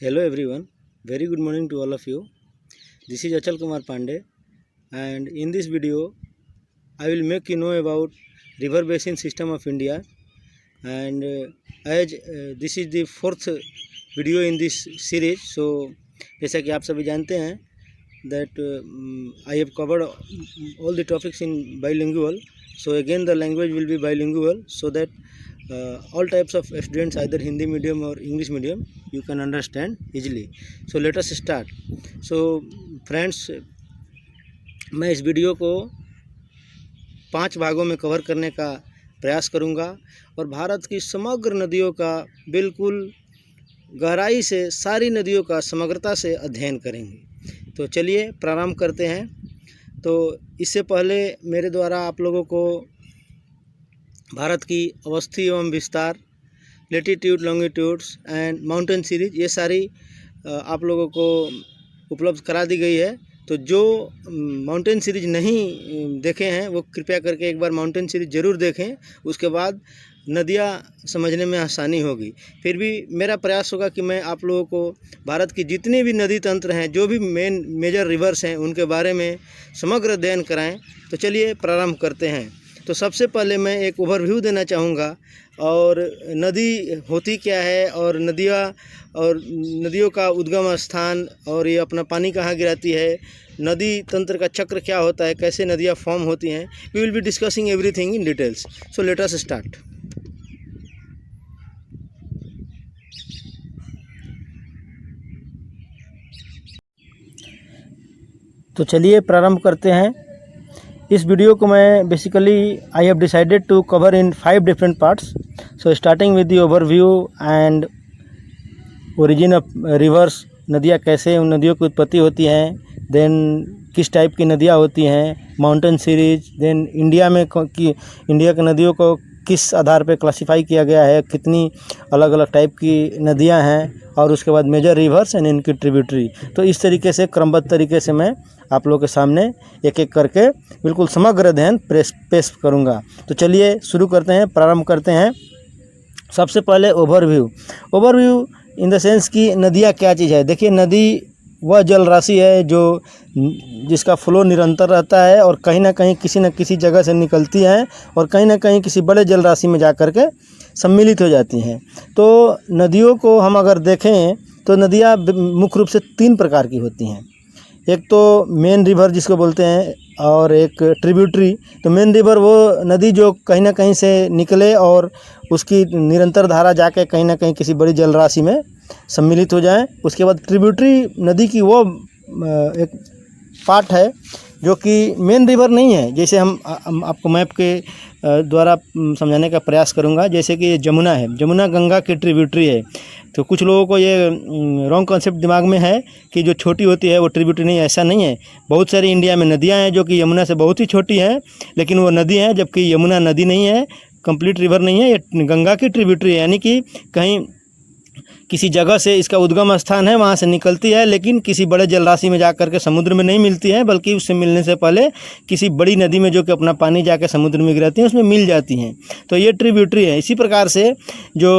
Hello everyone, very good morning to all of you. This is Achal Kumar Pandey, and in this video I will make you know about river basin system of India. And as this is the fourth video in this series, so जैसा कि आप सभी जानते हैं that I have covered all the topics in bilingual. So again the language will be bilingual, so that all types of students, either Hindi medium or English medium, you can understand easily. So let us start. So friends, मैं इस video को 5 भागों में cover करने का प्रयास करूंगा और भारत की समग्र नदियों का बिल्कुल गहराई से सारी नदियों का समग्रता से अध्ययन करेंगे। तो चलिए प्रारंभ करते हैं। तो इससे पहले मेरे द्वारा आप लोगों को भारत की अवस्थी एवं विस्तार, latitude, longitudes and mountain series, ये सारी आप लोगों को उपलब्ध करा दी गई है। तो जो माउंटेन सीरीज नहीं देखे हैं वो कृपया करके एक बार माउंटेन सीरीज ज़रूर देखें, उसके बाद नदियाँ समझने में आसानी होगी। फिर भी मेरा प्रयास होगा कि मैं आप लोगों को भारत की जितनी भी नदी तंत्र हैं, जो भी मेजर रिवर्स हैं, उनके बारे में समग्र अध्ययन कराएं। तो चलिए प्रारंभ करते हैं। तो सबसे पहले मैं एक ओवरव्यू देना चाहूँगा और नदी होती क्या है और नदियों का उद्गम स्थान और ये अपना पानी कहाँ गिराती है, नदी तंत्र का चक्र क्या होता है, कैसे नदियाँ फॉर्म होती हैं। We will be discussing everything in details. So let us start. तो चलिए प्रारंभ करते हैं। इस वीडियो को मैं basically I have decided to cover in 5 different parts. So starting with the overview and origin of rivers, नदियाँ कैसे, उन नदियों की उत्पत्ति होती हैं, देन किस टाइप की नदियाँ होती हैं, माउंटेन सीरीज, देन इंडिया की नदियों को किस आधार पे क्लासिफाई किया गया है, कितनी अलग अलग टाइप की नदियाँ हैं, और उसके बाद मेजर रिवर्स एंड इनकी ट्रिब्यूटरी। तो इस तरीके से क्रमबद्ध तरीके से मैं आप लोगों के सामने एक एक करके बिल्कुल समग्र अध्ययन पेश करूँगा। तो चलिए शुरू करते हैं, प्रारंभ करते हैं। सबसे पहले ओवरव्यू इन द सेंस कि नदियाँ क्या चीज़ है। देखिए, नदी वह जल राशि है जिसका फ्लो निरंतर रहता है और कहीं ना कहीं किसी न किसी जगह से निकलती हैं और कहीं ना कहीं किसी बड़े जल राशि में जा कर के सम्मिलित हो जाती हैं। तो नदियों को हम अगर देखें तो नदियाँ मुख्य रूप से 3 प्रकार की होती हैं। एक तो मेन रिवर जिसको बोलते हैं, और एक ट्रिब्यूटरी। तो मेन रिवर वो नदी जो कहीं ना कहीं से निकले और उसकी निरंतर धारा जाके कहीं ना कहीं किसी बड़ी जल राशि में सम्मिलित हो जाए। उसके बाद ट्रिब्यूटरी नदी की वो एक पार्ट है जो कि मेन रिवर नहीं है। जैसे हम आपको मैप के द्वारा समझाने का प्रयास करूंगा। जैसे कि जमुना गंगा की ट्रिब्यूटरी है। तो कुछ लोगों को ये रॉन्ग कॉन्सेप्ट दिमाग में है कि जो छोटी होती है वो ट्रिब्यूटरी नहीं, ऐसा नहीं है। बहुत सारी इंडिया में नदियां हैं जो कि यमुना से बहुत ही छोटी हैं, लेकिन वो नदी हैं, जबकि यमुना नदी नहीं है, कंप्लीट रिवर नहीं है, ये गंगा की ट्रिब्यूटरी है। यानी कि कहीं किसी जगह से इसका उद्गम स्थान है, वहाँ से निकलती है, लेकिन किसी बड़े जलराशि में जाकर के समुद्र में नहीं मिलती है, बल्कि उससे मिलने से पहले किसी बड़ी नदी में जो कि अपना पानी जाकर समुद्र में गिराती है उसमें मिल जाती हैं। तो ये ट्रिब्यूटरी है। इसी प्रकार से जो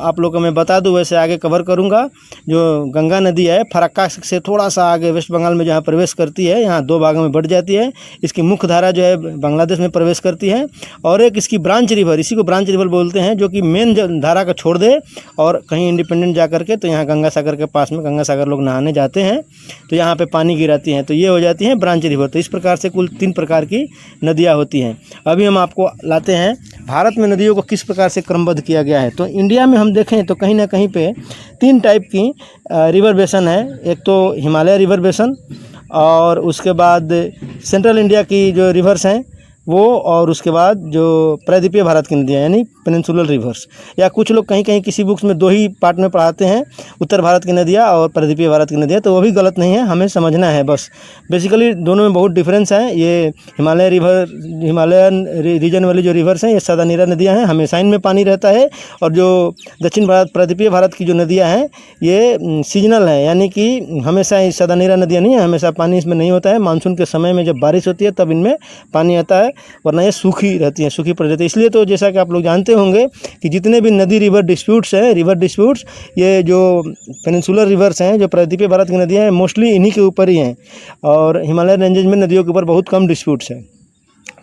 आप लोगों को मैं बता दूं वैसे आगे कवर करूँगा। जो गंगा नदी है, फरक्का से थोड़ा सा आगे वेस्ट बंगाल में जहाँ प्रवेश करती है, यहाँ 2 भागों में बढ़ जाती है। इसकी मुख्य धारा जो है बांग्लादेश में प्रवेश करती है, और एक इसकी ब्रांच रिवर, इसी को ब्रांच रिवर बोलते हैं, जो कि मेन धारा का छोड़ दे और कहीं इंडिपेंडेंट जा करके, तो यहाँ गंगा सागर के पास में गंगा सागर लोग नहाने जाते हैं, तो यहाँ पे पानी गिराती हैं, तो ये हो जाती हैं ब्रांच रिवर। तो इस प्रकार से कुल 3 प्रकार की नदियाँ होती हैं। अभी हम आपको लाते हैं भारत में नदियों को किस प्रकार से क्रमबद्ध किया गया है। तो इंडिया में हम देखें तो कहीं ना कहीं पे 3 टाइप की रिवर बेसन है। एक तो हिमालय रिवर बेसन, और उसके बाद सेंट्रल इंडिया की जो रिवर्स हैं वो, और उसके बाद जो प्रायद्वीपीय भारत की नदियाँ यानी पेनिनसुलर रिवर्स, या कुछ लोग कहीं कहीं किसी बुक्स में 2 ही पार्ट में पढ़ाते हैं, उत्तर भारत की नदियाँ और प्रायद्वीपीय भारत की नदियाँ। तो वो भी गलत नहीं है, हमें समझना है बस। बेसिकली दोनों में बहुत डिफरेंस है। ये हिमालयन रीजन वाली जो रिवर्स हैं, ये सदा नीरा नदियाँ हैं, हमेशा इनमें पानी रहता है। और जो दक्षिण भारत प्रायद्वीपीय भारत की जो नदियाँ हैं ये सीजनल हैं, यानी कि हमेशा ही सदा नीरा नदियाँ नहीं है, हमेशा पानी इसमें नहीं होता है। मानसून के समय में जब बारिश होती है तब इनमें पानी आता है, है, वरना ये सूखी रहती हैं, सूखी पड़ जाती है। इसलिए तो जैसा कि आप लोग जानते होंगे कि जितने भी नदी रिवर डिस्प्यूट्स हैं, रिवर डिस्प्यूट्स, ये जो पेनिनसुलर रिवर्स हैं, जो प्रायद्वीपीय भारत की नदियाँ हैं, मोस्टली इन्हीं के ऊपर ही हैं, और हिमालय रेंजेज में नदियों के ऊपर बहुत कम डिस्प्यूट्स हैं।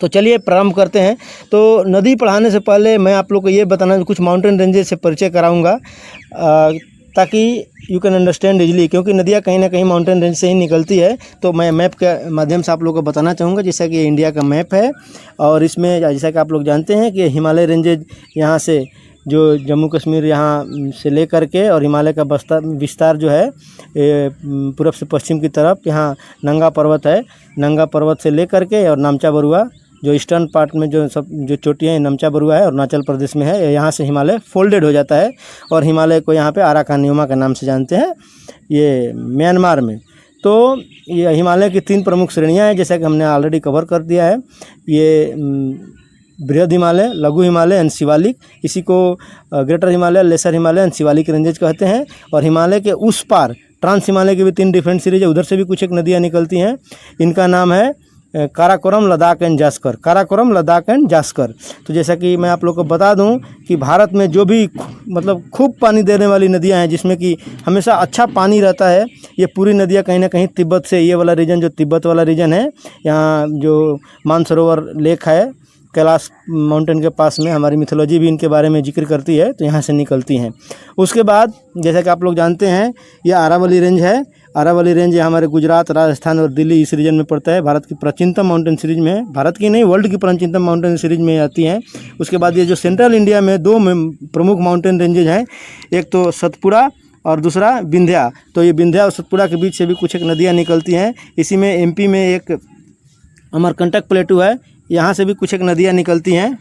तो चलिए प्रारंभ करते हैं। तो नदी पढ़ाने से पहले मैं आप लोग को ये बताना, कुछ माउंटेन रेंजेस से परिचय कराऊंगा ताकि यू कैन अंडरस्टैंड इजीली, क्योंकि नदियाँ कहीं ना कहीं माउंटेन रेंज से ही निकलती है। तो मैं मैप के माध्यम से आप लोगों को बताना चाहूँगा, जैसा कि इंडिया का मैप है, और इसमें जैसा कि आप लोग जानते हैं कि हिमालय रेंजेज यहाँ से जो जम्मू कश्मीर यहाँ से ले करके और हिमालय का विस्तार जो है पूरब से पश्चिम की तरफ, यहाँ नंगा पर्वत है, नंगा पर्वत से ले करके और नामचा बरुआ जो ईस्टर्न पार्ट में जो चोटियाँ हैं, नमचा बरुआ है, अरुणाचल प्रदेश में है, यहाँ से हिमालय फोल्डेड हो जाता है, और हिमालय को यहाँ पे अराकानियोमा के नाम से जानते हैं, ये म्यांमार में। तो ये हिमालय की 3 प्रमुख श्रेणियाँ हैं, जैसा कि हमने ऑलरेडी कवर कर दिया है। ये बृहद हिमालय, लघु हिमालय एंड शिवालिक, इसी को greater Himalaya, lesser Himalaya and Shivalik ranges कहते हैं। और हिमालय के उस पार ट्रांस हिमालय की भी 3 डिफरेंट सीरीज है, उधर से भी कुछ एक नदियाँ निकलती हैं। इनका नाम है काराकोरम, लद्दाख एंड जास्कर, काराकोरम, लद्दाख एंड जास्कर। तो जैसा कि मैं आप लोग को बता दूं कि भारत में जो भी मतलब खूब पानी देने वाली नदियां हैं, जिसमें कि हमेशा अच्छा पानी रहता है, ये पूरी नदियां कहीं ना कहीं तिब्बत से, ये वाला रीजन जो तिब्बत वाला रीजन है, यहाँ जो मानसरोवर लेक है कैलाश माउंटेन के पास में, हमारी मिथोलॉजी भी इनके बारे में जिक्र करती है, तो यहाँ से निकलती हैं। उसके बाद जैसा कि आप लोग जानते हैं, ये अरावली रेंज है। अरावली रेंज हमारे गुजरात, राजस्थान और दिल्ली इस रीजन में पड़ता है। भारत की प्राचीनतम माउंटेन सीरीज में, भारत की नहीं वर्ल्ड की प्राचीनतम माउंटेन सीरीज में आती हैं। उसके बाद ये जो सेंट्रल इंडिया में 2 प्रमुख माउंटेन रेंजेज हैं, एक तो सतपुड़ा और दूसरा विंध्या। तो ये विंध्या और सतपुड़ा के बीच से भी कुछ एक नदियाँ निकलती हैं। इसी में एमपी में एक अमरकंटक प्लेटू है, यहाँ से भी कुछ एक नदियाँ निकलती हैं।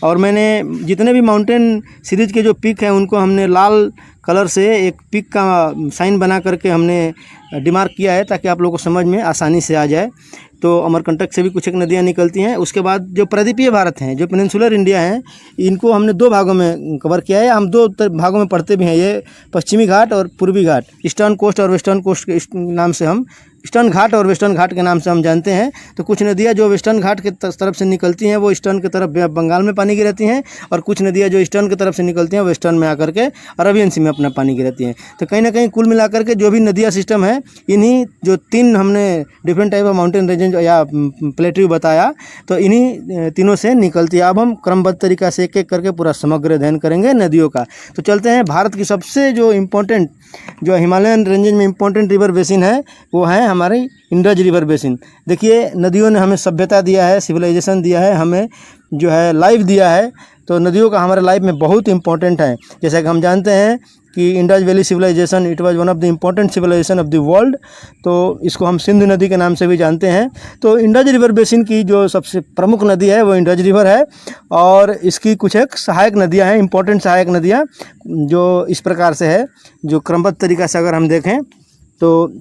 और मैंने जितने भी माउंटेन सीरीज के जो पीक हैं, उनको हमने लाल कलर से एक पीक का साइन बना करके हमने डिमार्क किया है, ताकि आप लोगों को समझ में आसानी से आ जाए। तो अमरकंटक से भी कुछ एक नदियाँ निकलती हैं। उसके बाद जो प्रायद्वीपीय भारत हैं, जो पेनिनसुलर इंडिया हैं, इनको हमने 2 भागों में कवर किया है। हम 2 भागों में पढ़ते भी हैं, ये पश्चिमी घाट और पूर्वी घाट, ईस्टर्न कोस्ट और वेस्टर्न कोस्ट के नाम से हम, ईस्टर्न घाट और वेस्टर्न घाट के नाम से हम जानते हैं। तो कुछ नदियाँ जो वेस्टर्न घाट के तरफ से निकलती हैं, वो ईस्टर्न की तरफ बंगाल में पानी गिराती हैं, और कुछ नदियाँ जो ईस्टर्न की तरफ से निकलती हैं, वेस्टर्न में आकर के अरबियन सी में अपना पानी गिराती हैं। तो कहीं ना कहीं कुल मिलाकर के जो भी नदियाँ सिस्टम है, इन्हीं जो 3 हमने different type of mountain range या प्लेट्यू बताया, तो इन्हीं तीनों से निकलती है। अब हम क्रमबद्ध तरीका से एक एक करके पूरा समग्र अध्ययन करेंगे नदियों का। तो चलते हैं। भारत की सबसे जो इम्पोर्टेंट, जो हिमालयन रेंजेज में इम्पोर्टेंट रिवर बेसिन है, वो है हमारी इंडस रिवर बेसिन। देखिए, नदियों ने हमें सभ्यता दिया है, सिविलाइजेशन दिया है, हमें जो है लाइफ दिया है। तो नदियों का हमारे लाइफ में बहुत इंपॉर्टेंट है। जैसा कि हम जानते हैं कि Indus valley civilization, it was one of the important civilization of the world. तो इसको हम सिंधु नदी के नाम से भी जानते हैं। तो इंडस रिवर बेसिन की जो सबसे प्रमुख नदी है, वो इंडस रिवर है, और इसकी कुछ एक सहायक नदियां हैं, इंपॉर्टेंट सहायक नदियां, जो इस प्रकार से है, जो क्रमबद्ध तरीका से अगर हम देखें तो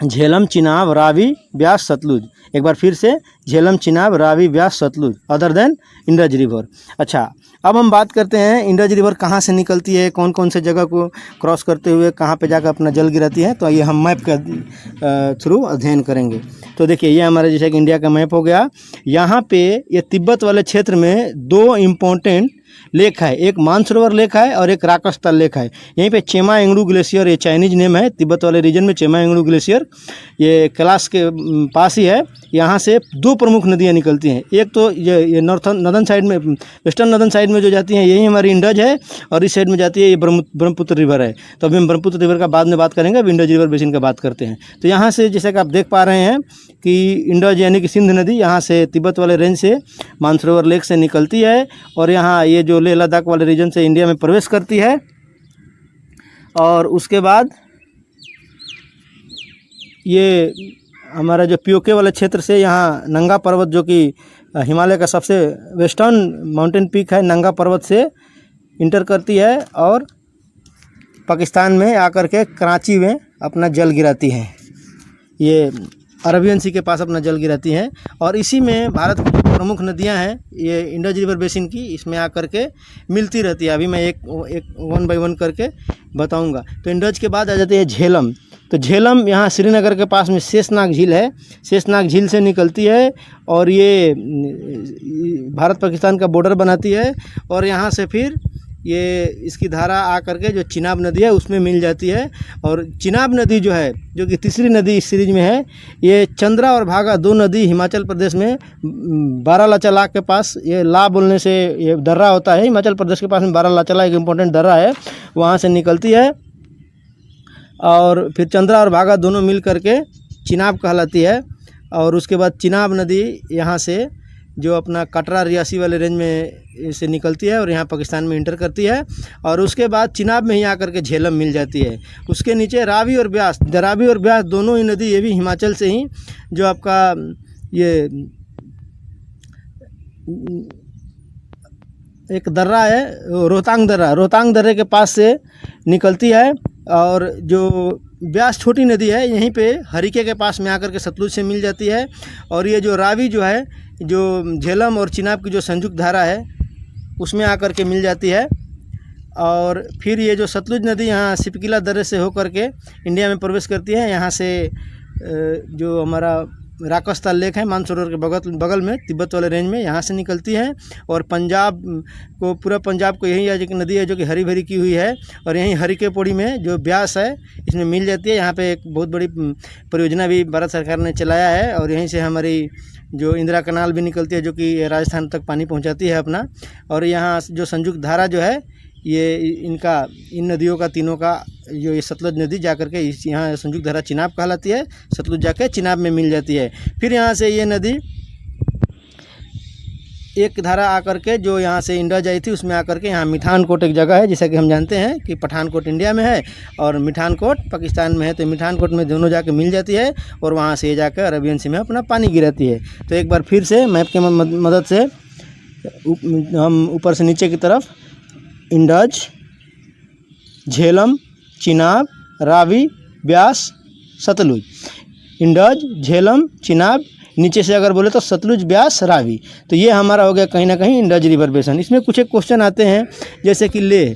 झेलम, चिनाब, रावी, ब्यास, सतलुज। एक बार फिर से, Jhelum, Chenab, Ravi, Beas, Sutlej, other than Indus river. अच्छा, अब हम बात करते हैं इंडस रिवर कहाँ से निकलती है, कौन कौन से जगह को क्रॉस करते हुए कहाँ पे जाकर अपना जल गिराती है। तो ये हम मैप के थ्रू अध्ययन करेंगे। तो देखिए, ये हमारा जैसे कि इंडिया का मैप हो गया। यहाँ पे ये तिब्बत वाले क्षेत्र में 2 इम्पोर्टेंट लेक है, एक मानसरोवर लेक है और एक राकस्थल लेक है। यहीं पे चेमा एंगडू ग्लेशियर, ये चाइनीज नेम है, तिब्बत वाले रीजन में चेमा एंगडू ग्लेशियर, ये कैलाश के पास ही है। यहाँ से 2 प्रमुख नदियाँ निकलती हैं। एक तो ये नॉर्दर्न साइड में, वेस्टर्न नॉर्दर्न साइड में जो जाती हैं, यही हमारी इंडस है, और इस साइड में जाती है ये ब्रह्मपुत्र रिवर है। तो अभी हम ब्रह्मपुत्र रिवर का बाद में बात करेंगे, अब इंडस रिवर बेसिन का बात करते हैं। तो यहाँ से जैसे कि आप देख पा रहे हैं कि इंडस यानी कि सिंधु नदी यहाँ से तिब्बत वाले रेंज से मानसरोवर लेक से निकलती है, और यहाँ ये जो लेह लद्दाख वाले रीजन से इंडिया में प्रवेश करती है। और उसके बाद ये हमारा जो पीओके वाले क्षेत्र से यहाँ नंगा पर्वत, जो कि हिमालय का सबसे वेस्टर्न माउंटेन पीक है, नंगा पर्वत से इंटर करती है और पाकिस्तान में आकर के कराची में अपना जल गिराती है। ये अरबियन सी के पास अपना जल गिराती हैं। और इसी में भारत की जो प्रमुख नदियां हैं, ये इंडस रिवर बेसिन की, इसमें आकर के मिलती रहती है। अभी मैं एक 1 बाय 1 करके बताऊंगा। तो इंडस के बाद आ जाती है झेलम। तो झेलम यहाँ श्रीनगर के पास में शेषनाग झील है, शेषनाग झील से निकलती है और ये भारत पाकिस्तान का बॉर्डर बनाती है। और यहाँ से फिर ये इसकी धारा आ करके जो चिनाब नदी है उसमें मिल जाती है। और चिनाब नदी जो है, जो कि तीसरी नदी इस सीरीज में है, ये चंद्रा और भागा दो नदी हिमाचल प्रदेश में बारालाचा के पास, ये ला बोलने से ये दर्रा होता है, हिमाचल प्रदेश के पास में बारालाचा एक इम्पोर्टेंट दर्रा है, वहाँ से निकलती है। और फिर चंद्रा और भागा दोनों मिल करके चिनाब कहलाती है। और उसके बाद चिनाब नदी यहाँ से जो अपना कटरा रियासी वाले रेंज में से निकलती है और यहाँ पाकिस्तान में इंटर करती है। और उसके बाद चिनाब में ही आकर के झेलम मिल जाती है। उसके नीचे रावी और ब्यास, रावी और ब्यास दोनों ही नदी, ये भी हिमाचल से ही, जो आपका ये एक दर्रा है रोहतांग दर्रा, रोहतांग दर्रे के पास से निकलती है। और जो ब्यास छोटी नदी है यहीं पे हरिके के पास में आकर के सतलुज से मिल जाती है। और ये जो रावी जो है, जो झेलम और चिनाब की जो संयुक्त धारा है उसमें आकर के मिल जाती है। और फिर ये जो सतलुज नदी यहाँ सिपकिला दर्रे से होकर के इंडिया में प्रवेश करती है। यहाँ से जो हमारा राकस्ताल लेक है मानसरोवर के बगल में तिब्बत वाले रेंज में, यहाँ से निकलती है। और पंजाब को, पूरा पंजाब को यही एक नदी है जो कि हरी भरी की हुई है। और यहीं हरिके पौड़ी में जो ब्यास है इसमें मिल जाती है। यहाँ पे एक बहुत बड़ी परियोजना भी भारत सरकार ने चलाया है। और यहीं से हमारी जो इंदिरा कनाल भी निकलती है जो कि राजस्थान तक पानी पहुँचाती है अपना। और यहाँ जो संयुक्त धारा जो है ये इन नदियों का, तीनों का, जो ये सतलुज नदी जाकर के इस यहाँ संयुक्त धारा चिनाब कहलाती है। सतलुज जाके चिनाब में मिल जाती है। फिर यहाँ से ये नदी एक धारा आकर के जो यहाँ से इंडस आई थी उसमें आकर के यहाँ मिठानकोट एक जगह है, जैसा कि हम जानते हैं कि पठानकोट इंडिया में है और मिठानकोट पाकिस्तान में है। तो मिठानकोट में दोनों जाके मिल जाती है और वहाँ से ये जाकर अरबियन सी में अपना पानी गिराती है। तो एक बार फिर से मैप के मदद से हम ऊपर से नीचे की तरफ इंडस, झेलम, चिनाब, रावी, ब्यास, सतलुज, इंडस, झेलम, चिनाब, नीचे से अगर बोले तो सतलुज, ब्यास, रावी। तो ये हमारा हो गया कहीं ना कहीं इंडस रिवर बेसन। इसमें कुछ एक क्वेश्चन आते हैं जैसे कि लेह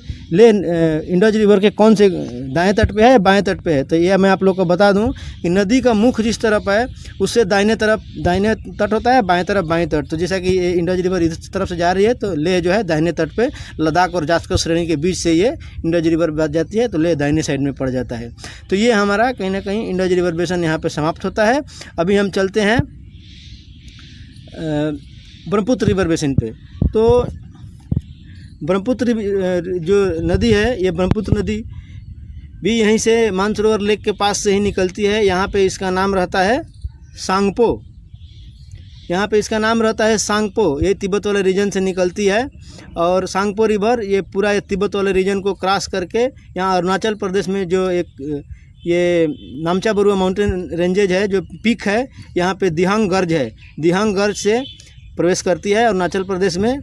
इंडस रिवर के कौन से दाएं तट पे है, बाएं तट पे है। तो ये मैं आप लोग को बता दूं कि नदी का मुख जिस तरफ है उससे दाहिने तट होता है, बाएं तरफ बाएं तट। तो जैसा कि इंडस रिवर इस तरफ से जा रही है तो लेह जो है दाहिने तट पे, लद्दाख और जास्कर श्रेणी के बीच से ये इंडस रिवर बच जाती है, तो लेह दाहिने साइड में पड़ जाता है। तो ये हमारा कहीं ना कहीं इंडस रिवर बेसन यहाँ पर समाप्त होता है। अभी हम चलते हैं ब्रह्मपुत्र रिवर बेसिन पे। तो ब्रह्मपुत्र जो नदी है, ये ब्रह्मपुत्र नदी भी यहीं से मानसरोवर लेक के पास से ही निकलती है। यहाँ पे इसका नाम रहता है सांगपो, यहाँ पे इसका नाम रहता है सांगपो। ये तिब्बत वाले रीजन से निकलती है। और सांगपो रिवर ये पूरा तिब्बत वाले रीजन को क्रॉस करके यहाँ अरुणाचल प्रदेश में जो एक ये नामचा बरुआ माउंटेन रेंजेज है, जो पीक है, यहाँ पे दिहांग गर्ज है, दिहांग गर्ज से प्रवेश करती है अरुणाचल प्रदेश में।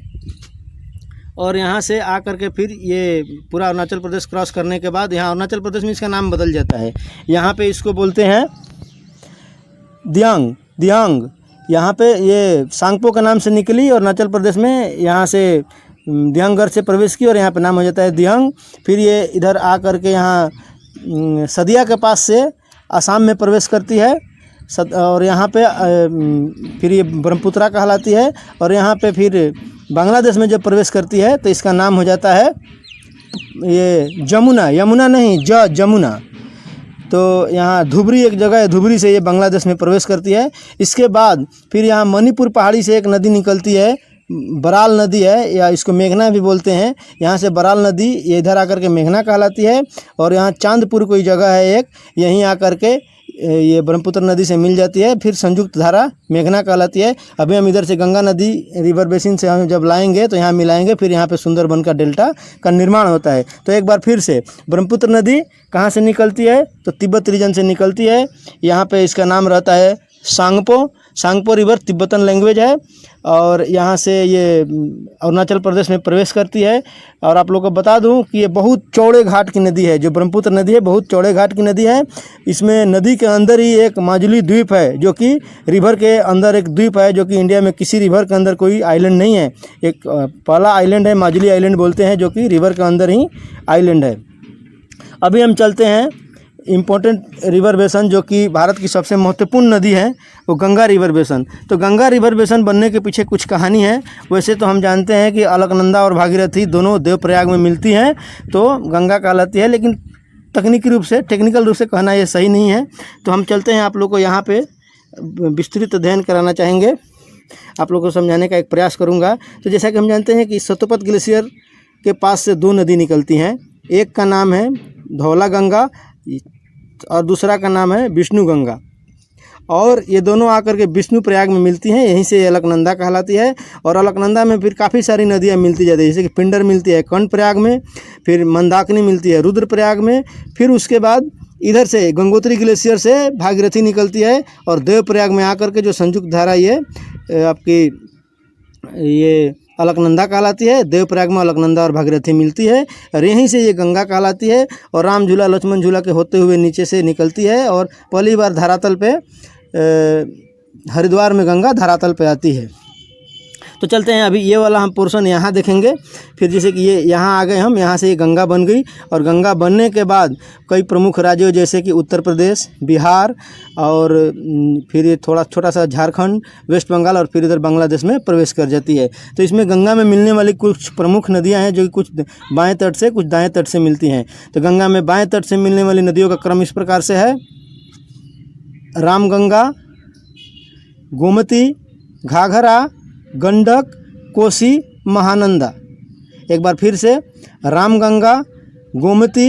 और यहाँ से आकर के फिर ये पूरा अरुणाचल प्रदेश क्रॉस करने के बाद यहाँ अरुणाचल प्रदेश में इसका नाम बदल जाता है। यहाँ पे इसको बोलते हैं दिहांग। यहाँ पे ये सांगपो के नाम से निकली और अरुणाचल प्रदेश में यहाँ से दिहांग गर्ज से प्रवेश की और यहाँ पे नाम हो जाता है दिहांग। फिर ये इधर आकर के यहाँ सदिया के पास से असम में प्रवेश करती है और यहाँ पे फिर ये ब्रह्मपुत्रा कहलाती है। और यहाँ पे फिर बांग्लादेश में जब प्रवेश करती है तो इसका नाम हो जाता है ये यमुना नहीं, जमुना। तो यहाँ धुबरी एक जगह है, धुबरी से ये बांग्लादेश में प्रवेश करती है। इसके बाद फिर यहाँ मणिपुर पहाड़ी से एक नदी निकलती है, बराल नदी है, या इसको मेघना भी बोलते हैं। यहाँ से बराल नदी ये इधर आकर के मेघना कहलाती है। और यहाँ चांदपुर कोई जगह है एक, यहीं आकर के ये ब्रह्मपुत्र नदी से मिल जाती है, फिर संयुक्त धारा मेघना कहलाती है। अभी हम इधर से गंगा नदी रिवर बेसिन से हम जब लाएंगे तो यहाँ मिलाएंगे, फिर यहाँ पे सुंदरबन का डेल्टा का निर्माण होता है। तो एक बार फिर से ब्रह्मपुत्र नदी कहाँ से निकलती है, तो तिब्बत रीजन से निकलती है। यहाँ पे इसका नाम रहता है सांगपो रिवर, तिब्बतन लैंग्वेज है। और यहाँ से ये अरुणाचल प्रदेश में प्रवेश करती है। और आप लोगों को बता दूं कि ये बहुत चौड़े घाट की नदी है, जो ब्रह्मपुत्र नदी है बहुत चौड़े घाट की नदी है। इसमें नदी के अंदर ही एक माजुली द्वीप है, जो कि रिवर के अंदर एक द्वीप है, जो कि इंडिया में किसी रिवर के अंदर कोई आइलैंड नहीं है। एक पहला आइलैंड है, माजुली आइलैंड बोलते हैं, जो कि रिवर के अंदर ही आइलैंड है। अभी हम चलते हैं इम्पोर्टेंट रिवर बेसन जो कि भारत की सबसे महत्वपूर्ण नदी है वो गंगा रिवर बेसन। तो गंगा रिवर बेसन बनने के पीछे कुछ कहानी है। वैसे तो हम जानते हैं कि अलकनंदा और भागीरथी दोनों देवप्रयाग में मिलती हैं तो गंगा कहलाती है, लेकिन टेक्निकल रूप से कहना ये सही नहीं है। तो हम चलते हैं, आप लोग को यहाँ पे विस्तृत अध्ययन कराना चाहेंगे, आप लोग को समझाने का एक प्रयास करूँगा। तो जैसा कि हम जानते हैं कि सतोपत ग्लेशियर के पास से दो नदी निकलती हैं, एक का नाम है धौला गंगा और दूसरा का नाम है विष्णु गंगा, और ये दोनों आकर के विष्णु प्रयाग में मिलती हैं। यहीं से अलकनंदा कहलाती है। और अलकनंदा में फिर काफ़ी सारी नदियाँ मिलती जाती है, जैसे कि पिंडर मिलती है कर्ण प्रयाग में, फिर मंदाकिनी मिलती है रुद्र प्रयाग में, फिर उसके बाद इधर से गंगोत्री ग्लेशियर से भागीरथी निकलती है और देव प्रयाग में आकर के जो संयुक्त धारा ये आपकी ये अलकनंदा कहलाती है। देवप्रयाग में अलकनंदा और भागीरथी मिलती है और यहीं से ये गंगा कहलाती है। और राम झूला लक्ष्मण झूला के होते हुए नीचे से निकलती है और पहली बार धरातल पे हरिद्वार में गंगा धरातल पे आती है। तो चलते हैं, अभी ये वाला हम पोर्शन यहाँ देखेंगे। फिर जैसे कि ये यहाँ आ गए हम, यहाँ से ये गंगा बन गई और गंगा बनने के बाद कई प्रमुख राज्यों जैसे कि उत्तर प्रदेश, बिहार और फिर ये थोड़ा छोटा सा झारखंड, वेस्ट बंगाल और फिर इधर बांग्लादेश में प्रवेश कर जाती है। तो इसमें गंगा में मिलने वाली कुछ प्रमुख नदियाँ हैं जो कि कुछ बाएँ तट से कुछ दाएँ तट से मिलती हैं। तो गंगा में बाएँ तट से मिलने वाली नदियों का क्रम इस प्रकार से है: रामगंगा, गोमती, घाघरा, गंडक, कोसी, महानंदा। एक बार फिर से, रामगंगा, गोमती,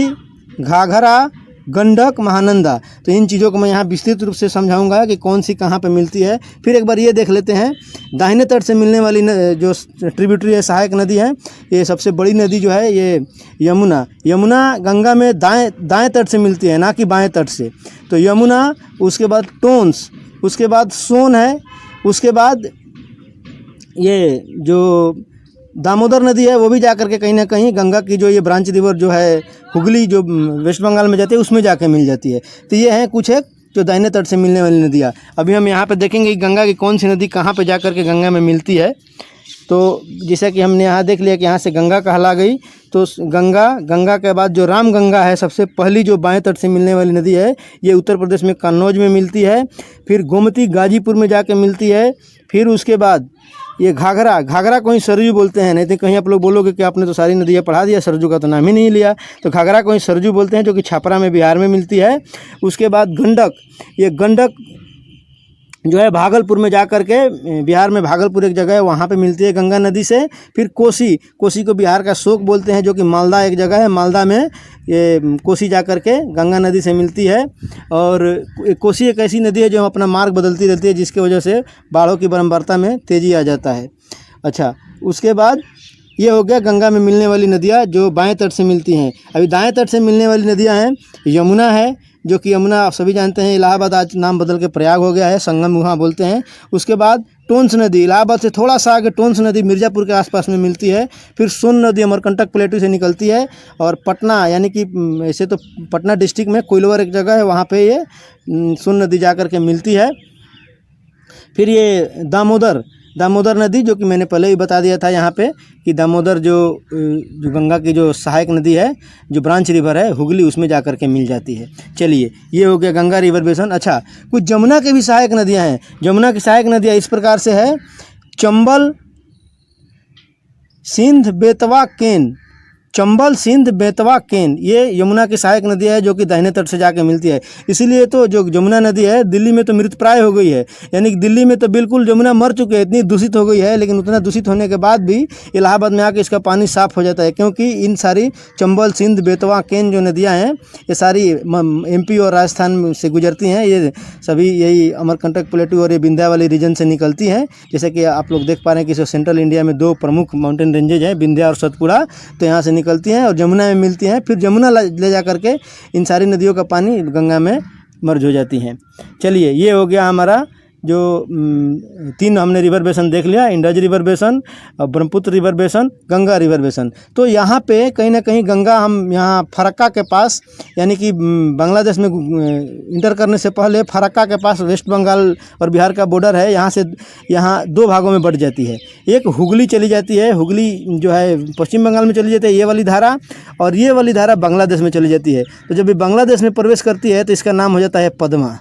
घाघरा, गंडक, महानंदा। तो इन चीज़ों को मैं यहाँ विस्तृत रूप से समझाऊंगा कि कौन सी कहाँ पे मिलती है। फिर एक बार ये देख लेते हैं, दाहिने तट से मिलने वाली जो ट्रिब्यूटरी है, सहायक नदी है, ये सबसे बड़ी नदी जो है ये यमुना। यमुना गंगा में दाएँ तट से मिलती है, ना कि बाएँ तट से। तो यमुना, उसके बाद टोंस, उसके बाद सोन है, उसके बाद ये जो दामोदर नदी है वो भी जा कर के कहीं ना कहीं गंगा की जो ये ब्रांच रिवर जो है हुगली जो वेस्ट बंगाल में जाती है उसमें जाके मिल जाती है। तो ये हैं कुछ एक जो दाहिने तट से मिलने वाली नदियाँ। अभी हम यहाँ पे देखेंगे कि गंगा की कौन सी नदी कहाँ पे जा कर के गंगा में मिलती है। तो जैसा कि हमने यहाँ देख लिया कि यहाँ से गंगा कहला गई, तो गंगा के बाद जो राम गंगा है सबसे पहली जो बाएं तट से मिलने वाली नदी है, ये उत्तर प्रदेश में कन्नौज में मिलती है। फिर गोमती गाजीपुर में जाके मिलती है। फिर उसके बाद ये घाघरा को ही सरजू बोलते हैं, नहीं तो कहीं आप लोग बोलोगे कि आपने तो सारी नदियाँ पढ़ा दिया, सरजू का तो नाम ही नहीं लिया। तो घाघरा को ही सरजू बोलते हैं, जो कि छपरा में बिहार में मिलती है। उसके बाद गंडक, ये गंडक जो है भागलपुर में जा कर के, बिहार में भागलपुर एक जगह है वहाँ पे मिलती है गंगा नदी से। फिर कोसी को बिहार का शोक बोलते हैं, जो कि मालदा एक जगह है, मालदा में ये कोसी जा कर के गंगा नदी से मिलती है। और कोसी एक ऐसी नदी है जो अपना मार्ग बदलती रहती है, जिसकी वजह से बाढ़ों की बारंबारता में तेज़ी आ जाता है। अच्छा, उसके बाद ये हो गया गंगा में मिलने वाली नदियाँ जो बाएं तट से मिलती हैं। अभी दाएं तट से मिलने वाली नदियाँ हैं, यमुना है, जो कि यमुना आप सभी जानते हैं इलाहाबाद आज नाम बदल के प्रयाग हो गया है, संगम वहाँ बोलते हैं। उसके बाद टोंस नदी, इलाहाबाद से थोड़ा सा आगे टोंस नदी मिर्ज़ापुर के आसपास में मिलती है। फिर सोन नदी अमरकंटक प्लेटू से निकलती है। और पटना, यानी कि ऐसे तो पटना डिस्ट्रिक्ट में कोइलवर एक जगह है, वहाँ पे ये सोन नदी जा कर के मिलती है। फिर ये दामोदर नदी, जो कि मैंने पहले ही बता दिया था यहाँ पे कि दामोदर जो गंगा की जो सहायक नदी है, जो ब्रांच रिवर है हुगली, उसमें जा कर के मिल जाती है। चलिए, ये हो गया गंगा रिवर बेसन। अच्छा, कुछ जमुना के भी सहायक नदियाँ हैं। जमुना की सहायक नदियाँ इस प्रकार से है: चंबल, सिंध, बेतवा, केन। चंबल, सिंध, बेतवा, केन, ये यमुना की सहायक नदी है जो कि दाहिने तट से जाके मिलती है। इसीलिए तो जो यमुना नदी है दिल्ली में तो मृतप्राय हो गई है, यानी कि दिल्ली में तो बिल्कुल यमुना मर चुके हैं, इतनी दूषित हो गई है। लेकिन उतना दूषित होने के बाद भी इलाहाबाद में आके इसका पानी साफ़ हो जाता है, क्योंकि इन सारी चंबल, सिंध, बेतवा, केन जो नदियाँ हैं ये सारी MP और राजस्थान से गुजरती हैं। ये सभी यही अमरकंटक प्लेटू और ये विंध्यावाली रीजन से निकलती हैं। जैसे कि आप लोग देख पा रहे हैं कि सेंट्रल इंडिया में दो प्रमुख माउंटेन रेंजेज हैं, विंध्या और सतपुड़ा, तो यहाँ से निकलती हैं और यमुना में मिलती हैं। फिर यमुना ले जा करके इन सारी नदियों का पानी गंगा में मर्ज हो जाती हैं। चलिए, ये हो गया हमारा जो 3 हमने रिवर बेसन देख लिया, इंडस रिवर बेसन, ब्रह्मपुत्र रिवर बेसन, गंगा रिवर बेसन। तो यहाँ पे कहीं ना कहीं गंगा हम यहाँ फरक्का के पास, यानी कि बांग्लादेश में इंटर करने से पहले फरक्का के पास वेस्ट बंगाल और बिहार का बॉर्डर है, यहाँ से यहाँ 2 भागों में बढ़ जाती है। एक हुगली चली जाती है, हुगली जो है पश्चिम बंगाल में चली जाती है ये वाली धारा, और ये वाली धारा बांग्लादेश में चली जाती है। तो जब ये बांग्लादेश में प्रवेश करती है तो इसका नाम हो जाता है पद्मा,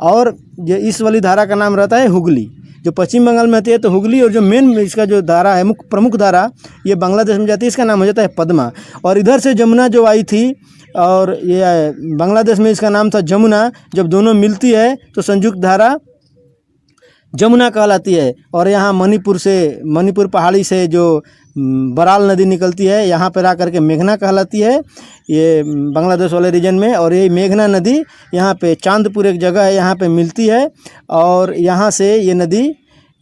और ये इस वाली धारा का नाम रहता है हुगली। जो पश्चिम बंगाल में आती है तो हुगली, और जो मेन इसका जो धारा है मुख्य प्रमुख धारा ये बांग्लादेश में जाती है, इसका नाम हो जाता है पद्मा। और इधर से जमुना जो आई थी और ये बांग्लादेश में इसका नाम था जमुना। जब दोनों मिलती है तो संयुक्त धारा जमुना कहलाती है। और यहाँ मणिपुर पहाड़ी से जो बराल नदी निकलती है, यहाँ पर आ करके मेघना कहलाती है ये बांग्लादेश वाले रीजन में। और ये मेघना नदी यहाँ पे चांदपुर एक जगह है, यहाँ पे मिलती है, और यहाँ से ये नदी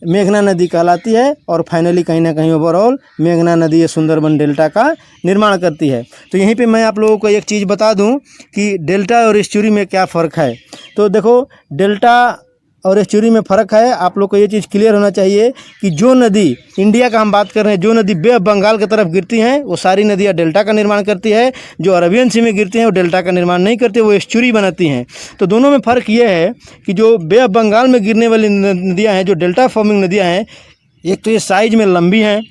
मेघना नदी कहलाती है। और फाइनली कहीं ना कहीं ओवरऑल मेघना नदी ये सुंदरबन डेल्टा का निर्माण करती है। तो यहीं पे मैं आप लोगों को एक चीज़ बता दूं कि डेल्टा और एस्चुरी में क्या फ़र्क है। तो देखो, डेल्टा और एस्चुरी में फ़र्क है। आप लोग को ये चीज़ क्लियर होना चाहिए कि जो नदी इंडिया का हम बात कर रहे हैं, जो नदी बे ऑफ बंगाल की तरफ गिरती हैं वो सारी नदियाँ डेल्टा का निर्माण करती है। जो अरबियन सी में गिरती हैं वो डेल्टा का निर्माण नहीं करती, वो एस्चुरी बनाती हैं। तो दोनों में फ़र्क ये है कि जो बे ऑफ बंगाल में गिरने वाली नदियाँ हैं, जो डेल्टा फॉर्मिंग नदियाँ हैं, एक तो ये साइज में लंबी हैं,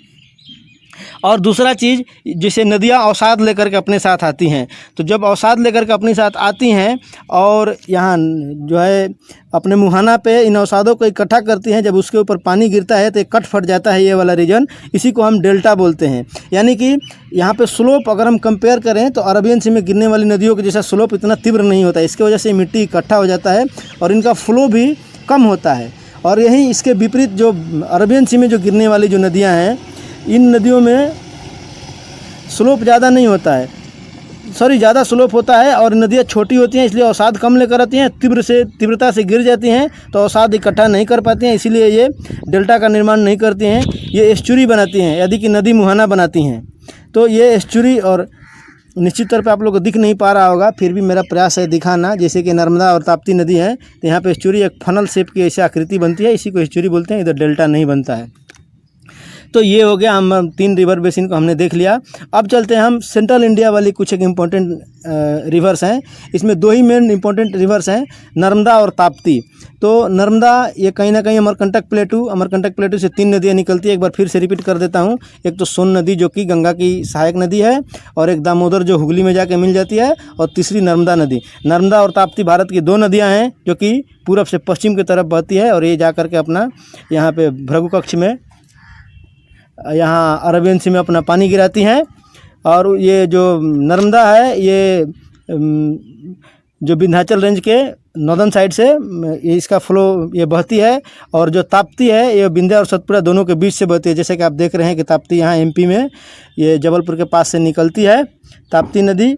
और दूसरा चीज़ जैसे नदियाँ अवसाद लेकर के अपने साथ आती हैं। तो जब अवसाद लेकर के अपने साथ आती हैं और यहाँ जो है अपने मुहाना पे इन अवसादों को इकट्ठा करती हैं, जब उसके ऊपर पानी गिरता है तो कट फट जाता है ये वाला रीजन, इसी को हम डेल्टा बोलते हैं। यानी कि यहाँ पे स्लोप अगर हम कंपेयर करें तो अरबियन सी में गिरने वाली नदियों के जैसा स्लोप इतना तीव्र नहीं होता, इसकी वजह से मिट्टी इकट्ठा हो जाता है और इनका फ्लो भी कम होता है। और यही इसके विपरीत जो अरबियन सी में जो गिरने वाली जो नदियाँ हैं, इन नदियों में स्लोप ज़्यादा नहीं होता है, ज़्यादा स्लोप होता है, और नदियाँ छोटी होती हैं इसलिए अवसाद कम लेकर आती हैं, तीव्रता से गिर जाती हैं तो अवसाद इकट्ठा नहीं कर पाती हैं, इसीलिए ये डेल्टा का निर्माण नहीं करती हैं, ये एस्चुरी बनाती हैं, यदि कि नदी मुहाना बनाती हैं। तो ये एस्चुरी, और निश्चित तौर पे आप लोग को दिख नहीं पा रहा होगा, फिर भी मेरा प्रयास है दिखाना। जैसे कि नर्मदा और ताप्ती नदी है तो यहाँ पे एस्चुरी एक फनल शेप की ऐसी आकृति बनती है, इसी को एस्चुरी बोलते हैं, इधर डेल्टा नहीं बनता है। तो ये हो गया, हम 3 रिवर बेसिन को हमने देख लिया। अब चलते हैं हम सेंट्रल इंडिया वाली कुछ एक इम्पोर्टेंट रिवर्स हैं। इसमें 2 ही मेन इम्पोर्टेंट रिवर्स हैं, नर्मदा और ताप्ती। तो नर्मदा ये कहीं ना कहीं अमरकंटक प्लेटू से 3 नदियाँ निकलती है। एक बार फिर से रिपीट कर देता हूँ, एक तो सोन नदी जो कि गंगा की सहायक नदी है, और एक दामोदर जो हुगली में जाके मिल जाती है, और तीसरी नर्मदा नदी। नर्मदा और ताप्ती भारत की 2 नदियाँ हैं जो कि पूरब से पश्चिम की तरफ बहती है, और ये जा कर के अपना यहाँ पे भृगु कक्ष में, यहाँ अरबियन सी में अपना पानी गिराती हैं। और ये जो नर्मदा है ये जो विंध्याचल रेंज के नॉर्दर्न साइड से इसका फ्लो ये बहती है, और जो ताप्ती है ये विंध्या और सतपुड़ा दोनों के बीच से बहती है। जैसे कि आप देख रहे हैं कि ताप्ती यहाँ एमपी में ये जबलपुर के पास से निकलती है ताप्ती नदी,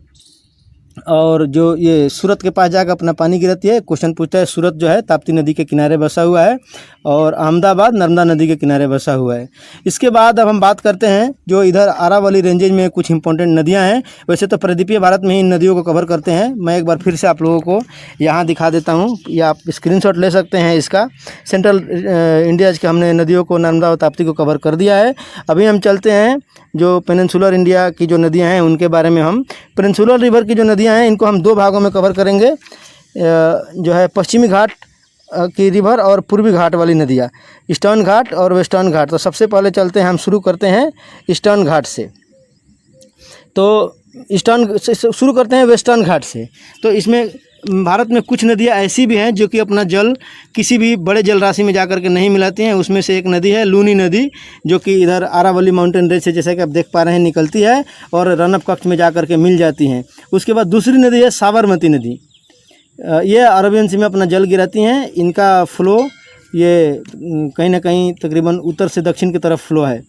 और जो ये सूरत के पास जाकर अपना पानी गिराती है। क्वेश्चन पूछता है, सूरत जो है ताप्ती नदी के किनारे बसा हुआ है, और अहमदाबाद नर्मदा नदी के किनारे बसा हुआ है। इसके बाद अब हम बात करते हैं जो इधर अरावली रेंजेज में कुछ इंपॉर्टेंट नदियां हैं। वैसे तो प्रदीपीय भारत में ही इन नदियों को कवर करते हैं, मैं एक बार फिर से आप लोगों को यहाँ दिखा देता हूँ, या आप स्क्रीनशॉट ले सकते हैं इसका। सेंट्रल इंडिया के हमने नदियों को, नर्मदा और ताप्ती को कवर कर दिया है। अभी हम चलते हैं जो पेनिनसुलर इंडिया की जो नदियाँ हैं उनके बारे में। हम पेनिनसुलर रिवर की जो नदियाँ हैं इनको हम 2 भागों में कवर करेंगे, जो है पश्चिमी घाट की रिवर और पूर्वी घाट वाली नदियाँ, ईस्टर्न घाट और वेस्टर्न घाट। तो सबसे पहले चलते हैं, हम शुरू करते हैं ईस्टर्न घाट से। तो ईस्टर्न से शुरू करते हैं वेस्टर्न घाट से। तो इसमें भारत में कुछ नदियाँ ऐसी भी हैं जो कि अपना जल किसी भी बड़े जल राशि में जाकर के नहीं मिलाती हैं। उसमें से एक नदी है लूनी नदी, जो कि इधर अरावली माउंटेन रेंज से, जैसा कि आप देख पा रहे हैं, निकलती है और रन अप कक्ष में जाकर के मिल जाती हैं। उसके बाद दूसरी नदी है साबरमती नदी, ये अरबियन सी में अपना जल गिराती हैं। इनका फ्लो ये कहीं ना कहीं तकरीबन उत्तर से दक्षिण की तरफ फ्लो है।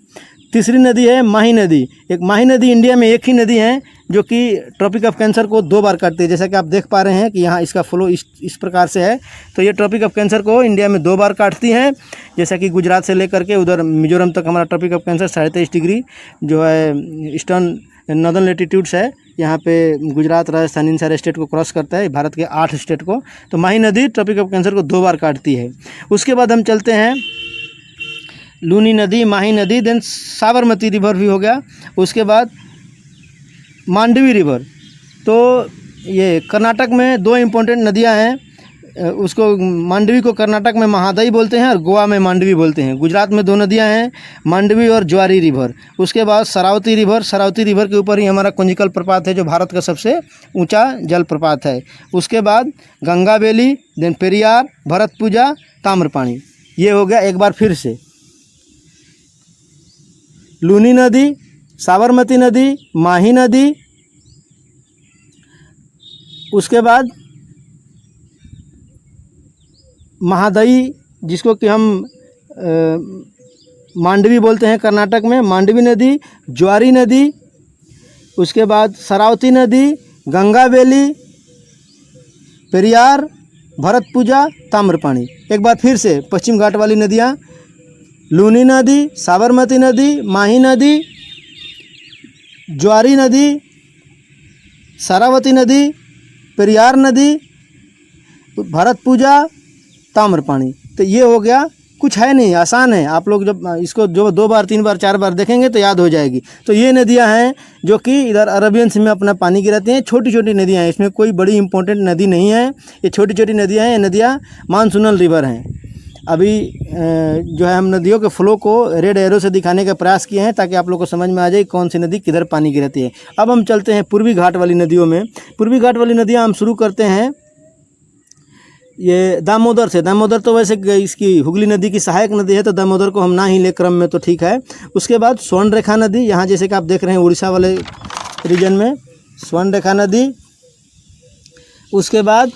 तीसरी नदी है माही नदी। एक माही नदी इंडिया में एक ही नदी है जो कि ट्रॉपिक ऑफ कैंसर को 2 बार काटती है। जैसा कि आप देख पा रहे हैं कि यहाँ इसका फ्लो इस प्रकार से है। तो ये ट्रॉपिक ऑफ कैंसर को इंडिया में 2 बार काटती हैं, जैसा कि गुजरात से लेकर के उधर मिजोरम तक हमारा ट्रॉपिक ऑफ कैंसर 23.5 डिग्री जो है ईस्टर्न नॉर्दर्न लेटीट्यूड्स है, यहाँ पे गुजरात, राजस्थान, इन सारे स्टेट को क्रॉस करता है, भारत के 8 स्टेट को। तो माही नदी ट्रॉपिक ऑफ कैंसर को 2 बार काटती है। उसके बाद हम चलते हैं लूनी नदी, माही नदी, देन साबरमती रिवर भी हो गया। उसके बाद मांडवी रिवर। तो ये कर्नाटक में 2 इम्पोर्टेंट नदियाँ हैं। उसको मांडवी को कर्नाटक में महादाई बोलते हैं और गोवा में मांडवी बोलते हैं। गुजरात में 2 नदियां हैं, मांडवी और ज्वारी रिवर। उसके बाद शरावती रिवर, शरावती रिवर के ऊपर ही हमारा कुंजिकल प्रपात है जो भारत का सबसे ऊंचा जल प्रपात है। उसके बाद गंगा वैली, देन पेरियार, भरतपुजा, ताम्रपाणी। ये हो गया एक बार फिर से लूनी नदी, साबरमती नदी, माही नदी, उसके बाद महादाई जिसको कि हम मांडवी बोलते हैं कर्नाटक में, मांडवी नदी, ज्वारी नदी, उसके बाद शरावती नदी, गंगा वैली, पेरियार, भरतपुजा, ताम्रपाणी। एक बार फिर से पश्चिम घाट वाली नदियाँ लूनी नदी, साबरमती नदी, माही नदी, ज्वारी नदी, शरावती नदी, पेरियार नदी, भरतपुजा, ताम्रपाणी। तो ये हो गया, कुछ है नहीं, आसान है। आप लोग जब इसको जो 2 बार 3 बार 4 बार देखेंगे तो याद हो जाएगी। तो ये नदियां हैं जो कि इधर अरबियन सी में अपना पानी गिराती हैं। छोटी छोटी नदियां हैं, इसमें कोई बड़ी इंपॉर्टेंट नदी नहीं है, ये छोटी छोटी नदियां हैं। ये नदियां मानसूनल रिवर हैं। अभी जो है हम नदियों के फ्लो को रेड एरो से दिखाने का प्रयास किए हैं ताकि आप लोग को समझ में आ जाए कौन सी नदी किधर पानी गिराती है। अब हम चलते हैं पूर्वी घाट वाली नदियों में। पूर्वी घाट वाली नदियाँ हम शुरू करते हैं ये दामोदर से। दामोदर तो वैसे इसकी हुगली नदी की सहायक नदी है, तो दामोदर को हम ना ही ले क्रम में तो ठीक है। उसके बाद स्वर्णरेखा नदी, यहाँ जैसे कि आप देख रहे हैं उड़ीसा वाले रीजन में स्वर्णरेखा नदी। उसके बाद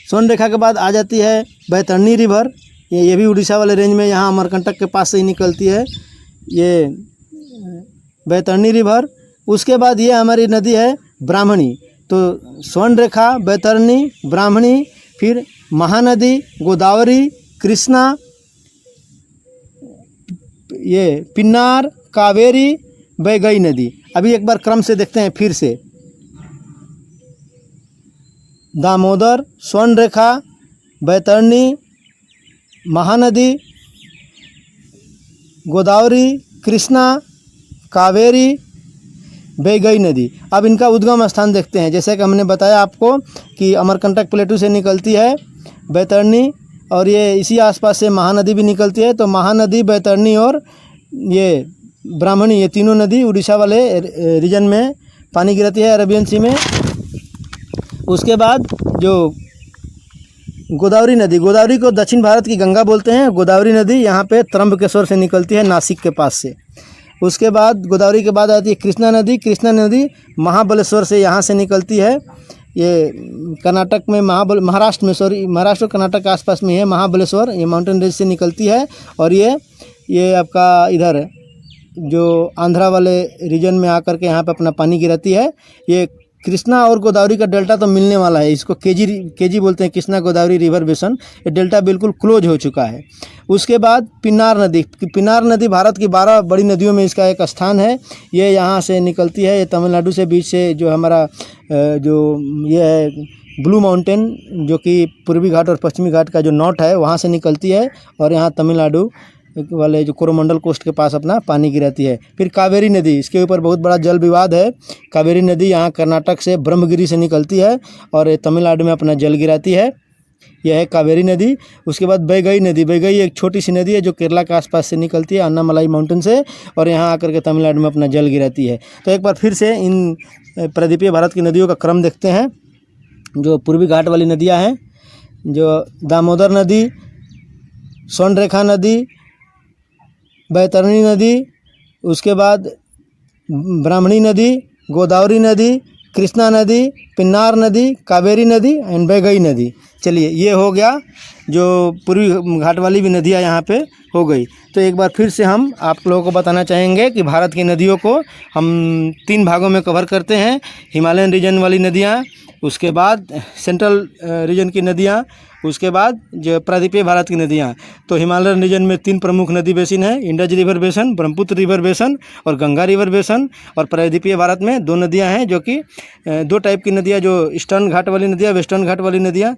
स्वर्णरेखा के बाद आ जाती है बैतरणी रिवर, ये भी उड़ीसा वाले रेंज में, यहाँ अमरकंटक के पास से ही निकलती है ये बैतरणी रिवर। उसके बाद ये हमारी नदी है ब्राह्मणी। तो स्वर्णरेखा, बैतरणी, ब्राह्मणी, फिर महानदी, गोदावरी, कृष्णा, ये पिन्नार, कावेरी, बैगई नदी। अभी एक बार क्रम से देखते हैं फिर से। दामोदर, स्वर्णरेखा, बैतरणी, महानदी, गोदावरी, कृष्णा, कावेरी, बैगई नदी। अब इनका उद्गम स्थान देखते हैं। जैसे कि हमने बताया आपको कि अमरकंटक प्लेटू से निकलती है बैतरणी, और ये इसी आसपास से महानदी भी निकलती है। तो महानदी, बैतरणी और ये ब्राह्मणी, ये तीनों नदी उड़ीसा वाले रीजन में पानी गिराती है, अरेबियन सी में। उसके बाद जो गोदावरी नदी, गोदावरी को दक्षिण भारत की गंगा बोलते हैं। गोदावरी नदी यहाँ पे त्र्यंबकेश्वर से निकलती है, नासिक के पास से। उसके बाद गोदावरी के बाद आती है कृष्णा नदी। कृष्णा नदी महाबलेश्वर से यहाँ से निकलती है। ये कर्नाटक में महाराष्ट्र में, महाराष्ट्र और कर्नाटक के आसपास में है महाबलेश्वर, ये माउंटेन रेंज से निकलती है। और ये आपका इधर जो आंध्रा वाले रीजन में आकर के यहाँ पे अपना पानी गिराती है। ये कृष्णा और गोदावरी का डेल्टा तो मिलने वाला है, इसको केजी बोलते हैं, कृष्णा गोदावरी रिवर बेसन। ये डेल्टा बिल्कुल क्लोज हो चुका है। उसके बाद पिन्नार नदी। पिन्नार नदी भारत की 12 बड़ी नदियों में इसका एक स्थान है। ये यहाँ से निकलती है, ये तमिलनाडु से बीच से जो हमारा जो ये है ब्लू माउंटेन, जो कि पूर्वी घाट और पश्चिमी घाट का जो नॉट है वहाँ से निकलती है, और यहाँ तमिलनाडु वाले जो कोरोमंडल कोस्ट के पास अपना पानी गिराती है। फिर कावेरी नदी, इसके ऊपर बहुत बड़ा जल विवाद है। कावेरी नदी यहाँ कर्नाटक से ब्रह्मगिरी से निकलती है और तमिलनाडु में अपना जल गिराती है। यह है कावेरी नदी। उसके बाद बैगई नदी। बैगई एक छोटी सी नदी है जो केरला के आसपास से निकलती है, अन्नामलाई माउंटेन से, और यहाँ आकर के तमिलनाडु में अपना जल गिराती है। तो एक बार फिर से इन प्रदीपीय भारत की नदियों का क्रम देखते हैं। जो पूर्वी घाट वाली नदियाँ हैं, जो दामोदर नदी, स्वर्णरेखा नदी, बैतरणी नदी, उसके बाद ब्राह्मणी नदी, गोदावरी नदी, कृष्णा नदी, पिन्नार नदी, कावेरी नदी एंड बैगई नदी। चलिए, ये हो गया जो पूर्वी घाट वाली भी नदियाँ यहाँ पे हो गई। तो एक बार फिर से हम आप लोगों को बताना चाहेंगे कि भारत की नदियों को हम 3 भागों में कवर करते हैं। हिमालयन रीजन वाली नदियाँ, उसके बाद सेंट्रल रीजन की नदियाँ, उसके बाद जो प्रायद्वीपीय भारत की नदियाँ, तो हिमालयन रीजन में 3 प्रमुख नदी बेसिन है, इंडस रिवर बेसन, ब्रह्मपुत्र रिवर बेसन और गंगा रिवर बेसन। और प्रायद्वीपीय भारत में 2 नदियाँ हैं जो कि 2 टाइप की नदियाँ, जो ईस्टर्न घाट वाली नदियाँ, वेस्टर्न घाट वाली नदियाँ।